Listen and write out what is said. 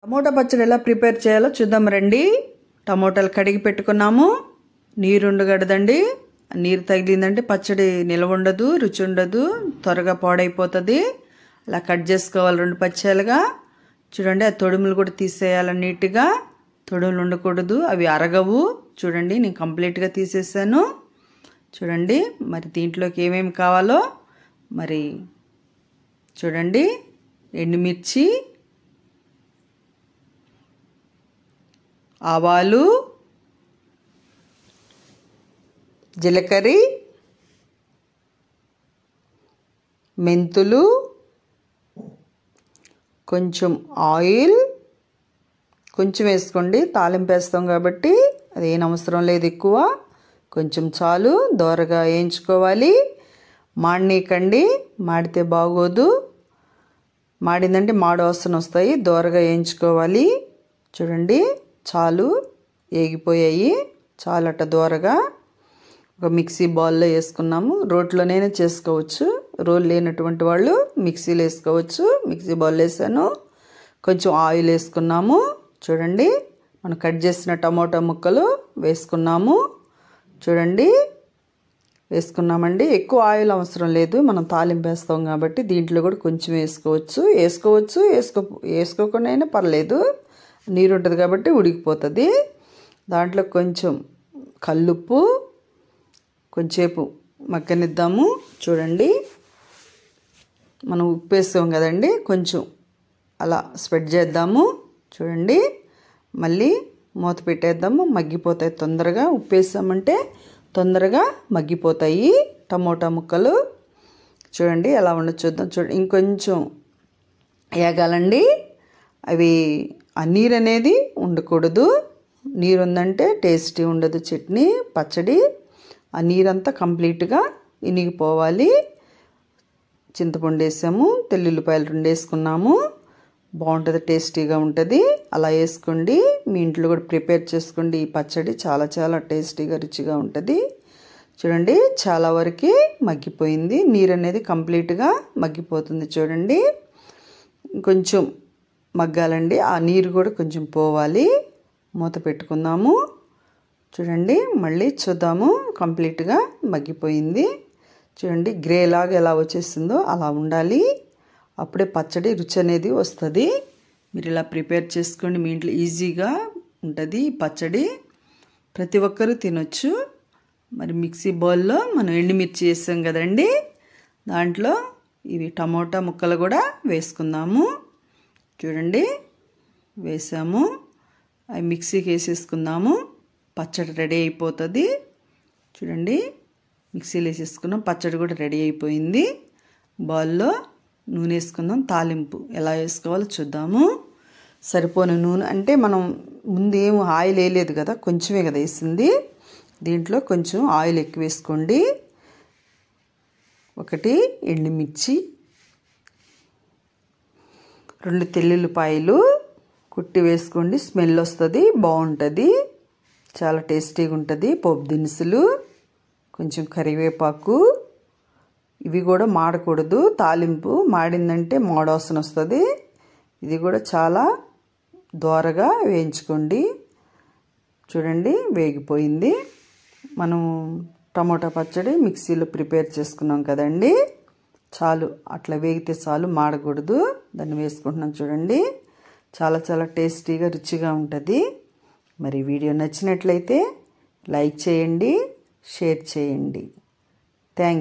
Tomato పచ్చడి ఎలా prepare చేయాలో చూద్దాం రండి. టమోటాలు కడిగి పెట్టుకున్నాము. నీరు ఉండకూడదండి. నీరు తగిలిందంటే పచ్చడి నిలవ ఉండదు, రుచి ఉండదు, త్వరగా పాడైపోతుంది. అలా కట్ చేసుకోవాలి 2 పచ్చాలుగా. చూడండి, ఆ తొడుములు కూడా తీసేయాలి నీట్గా. తొడుములు ఉండకూడదు, అవి అరగవు. చూడండి, నేను కంప్లీట్గా తీసేసాను. చూడండి, మరి దీంట్లోకి ఏమేమి కావాలో మరి చూడండి. ఎండుమిర్చి, ఆవాలు, జీలకర్ర, మెంతులు, కొంచెం ఆయిల్ కొంచెం వేసుకోండి. తాలింపు వేస్తాం కాబట్టి అదేం అవసరం లేదు ఎక్కువ, కొంచెం చాలు. దోరగా వేయించుకోవాలి. మాడనీకండి, మాడితే బాగోదు. మాడిందంటే మాడు వాసన వస్తాయి. దోరగా వేయించుకోవాలి. చూడండి, చాలు, ఏగిపోయాయి. చాలు అట్ట దోరగా. ఒక మిక్సీ బౌల్లో వేసుకున్నాము. రోట్లోనైనా చేసుకోవచ్చు, రోల్ లేనటువంటి వాళ్ళు మిక్సీలో వేసుకోవచ్చు. మిక్సీ బౌల్లో వేసాను. కొంచెం ఆయిల్ వేసుకున్నాము. చూడండి, మనం కట్ చేసిన టమోటా ముక్కలు వేసుకున్నాము. చూడండి, వేసుకున్నామండి. ఎక్కువ ఆయిల్ అవసరం లేదు, మనం తాలింపు వేస్తాం కాబట్టి. దీంట్లో కూడా కొంచెం వేసుకోవచ్చు, వేసుకోకుండా అయినా పర్లేదు. నీరు ఉంటుంది కాబట్టి ఉడికిపోతుంది. దాంట్లో కొంచెం కల్లుప్పు, కొంచెంసేపు మగ్గనిద్దాము. చూడండి, మనం ఉప్పు వేస్తాం కదండి, కొంచెం అలా స్ప్రెడ్ చేద్దాము. చూడండి, మళ్ళీ మూత పెట్టేద్దాము. మగ్గిపోతాయి తొందరగా. ఉప్పు వేసామంటే తొందరగా మగ్గిపోతాయి టమోటా ముక్కలు. చూడండి, ఎలా ఉండదు చూద్దాం. చూడండి, ఇంకొంచెం వేగాలండి. అవి ఆ నీరు అనేది ఉండకూడదు. నీరు ఉందంటే టేస్టీ ఉండదు చట్నీ, పచ్చడి. ఆ నీరంతా కంప్లీట్గా ఇనిగిపోవాలి. చింతపండు వేసాము, తెల్లుల్లిపాయలు 2 వేసుకున్నాము. బాగుంటుంది, టేస్టీగా ఉంటుంది. అలా వేసుకోండి. మీ ఇంట్లో కూడా ప్రిపేర్ చేసుకోండి. ఈ పచ్చడి చాలా చాలా టేస్టీగా రుచిగా ఉంటుంది. చూడండి, చాలా వరకు మగ్గిపోయింది. నీరు అనేది కంప్లీట్గా మగ్గిపోతుంది. చూడండి, కొంచెం మగ్గాలండి. ఆ నీరు కూడా కొంచెం పోవాలి. మూత పెట్టుకుందాము. చూడండి, మళ్ళీ చూద్దాము. కంప్లీట్గా మగ్గిపోయింది. చూడండి, గ్రే లాగా ఎలా వచ్చేస్తుందో అలా ఉండాలి. అప్పుడే పచ్చడి రుచి అనేది వస్తుంది. మీరు ఇలా ప్రిపేర్ చేసుకోండి. మీ ఇంట్లో ఈజీగా ఉంటుంది పచ్చడి. ప్రతి ఒక్కరూ తినొచ్చు. మరి మిక్సీ బౌల్లో మనం ఎండుమిర్చి వేసాం కదండి, దాంట్లో ఇవి టమోటా ముక్కలు కూడా వేసుకుందాము. చూడండి, వేసాము. అవి మిక్సీకి వేసేసుకుందాము. పచ్చడి రెడీ అయిపోతుంది. చూడండి, మిక్సీలో వేసేసుకున్నాం. పచ్చడి కూడా రెడీ అయిపోయింది. బౌల్లో నూనె వేసుకుందాం. తాలింపు ఎలా వేసుకోవాలో చూద్దాము. సరిపోని నూనె అంటే మనం ముందు ఏం ఆయిల్ వేయలేదు కదా, కొంచెమే కదా వేసింది. దీంట్లో కొంచెం ఆయిల్ ఎక్కువ వేసుకోండి. 1 ఎండుమిర్చి, 2 తెల్లుల్లిపాయలు కుట్టి వేసుకోండి. స్మెల్ వస్తుంది, బాగుంటుంది, చాలా టేస్టీగా ఉంటుంది. పోపు దినుసులు, కొంచెం కరివేపాకు. ఇవి కూడా మాడకూడదు. తాలింపు మాడిందంటే మాడవాసన వస్తుంది. ఇది కూడా చాలా దోరగా వేయించుకోండి. చూడండి, వేగిపోయింది. మనం టమోటా పచ్చడి మిక్సీలో ప్రిపేర్ చేసుకున్నాం కదండి, చాలు. అట్లా వేగితే చాలు, మాడకూడదు. దాన్ని వేసుకుంటున్నాం. చూడండి, చాలా చాలా టేస్టీగా రుచిగా ఉంటుంది. మరి వీడియో నచ్చినట్లయితే లైక్ చేయండి, షేర్ చేయండి. Thank you.